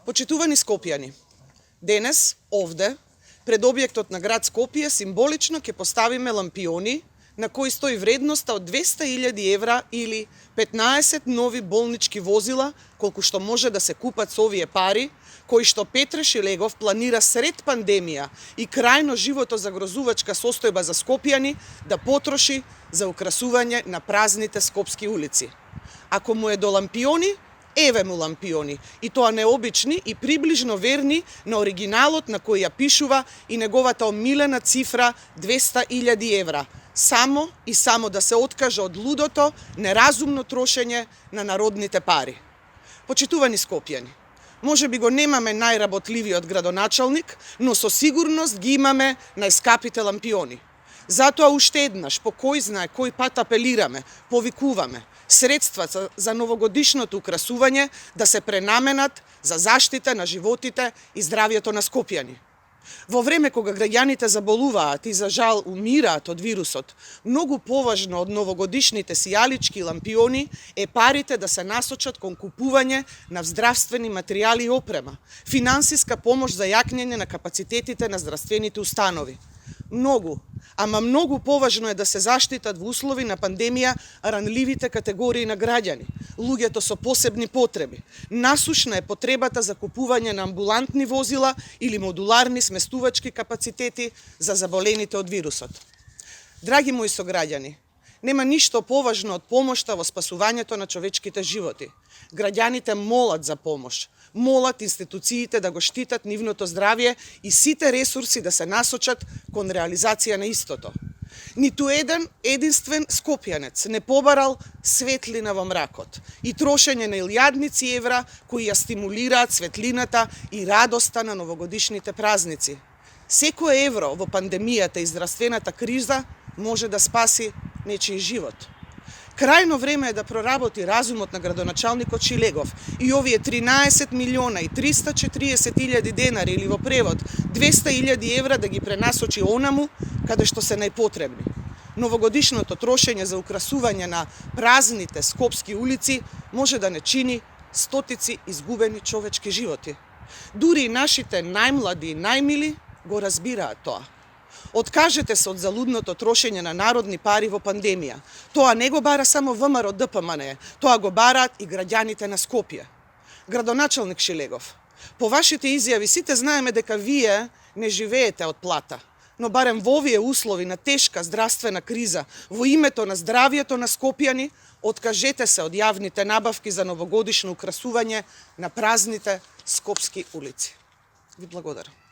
Почитувани скопјани, денес, овде, пред објектот на град Скопје, символично ќе поставиме лампиони на кои стои вредноста од 200.000 евра или 15 нови болнички возила, колку што може да се купат со овие пари, кои што Петре Шилегов планира сред пандемија и крајно живото загрозувачка состојба за скопјани да потроши за украсување на празните скопски улици. Ако му е до лампиони, еве му лампиони, и тоа необични и приближно верни на оригиналот на кој ја пишува и неговата омилена цифра 200.000 евра, само и само да се откаже од лудото, неразумно трошење на народните пари. Почитувани скопјани, може би го немаме најработливиот градоначалник, но со сигурност ги имаме најскапите лампиони. Затоа уште еднаш, по кој знае кој пат апелираме, повикуваме, средства за новогодишното украсување да се пренаменат за заштита на животите и здравието на скопјани. Во време кога граѓаните заболуваат и за жал умираат од вирусот, многу поважно од новогодишните сијалички лампиони е парите да се насочат кон купување на здравствени материјали и опрема, финансиска помош за јакнење на капацитетите на здравствените установи. Многу, ама многу поважно е да се заштитат во услови на пандемија ранливите категории на граѓани, луѓето со посебни потреби. Насушна е потребата за купување на амбулантни возила или модуларни сместувачки капацитети за заболените од вирусот. Драги мои сограѓани, нема ништо поважно од помошта во спасувањето на човечките животи. Граѓаните молат за помош, молат институциите да го штитат нивното здравје и сите ресурси да се насочат кон реализација на истото. Ниту еден единствен скопјанец не побарал светлина во мракот и трошење на илјадници евра кои ја стимулираат светлината и радоста на новогодишните празници. Секое евро во пандемијата и здравствената криза може да спаси нечиј живот. Крајно време е да проработи разумот на градоначалникот Шилегов и овие 13.340.000 денари или во превод 200.000 евра да ги пренасочи онаму каде што се најпотребни. Новогодишното трошење за украсување на празните скопски улици може да не чини стотици изгубени човечки животи. Дури и нашите најмлади и најмили го разбираат тоа. Откажете се од залудното трошење на народни пари во пандемија. Тоа не го бара само ВМРО ДПМН, тоа го бараат и граѓаните на Скопје. Градоначалник Шилегов, по вашите изјави сите знаеме дека вие не живеете од плата, но барем во овие услови на тешка здравствена криза, во името на здравието на скопјани, откажете се од јавните набавки за новогодишно украсување на празните скопски улици. Ви благодарам.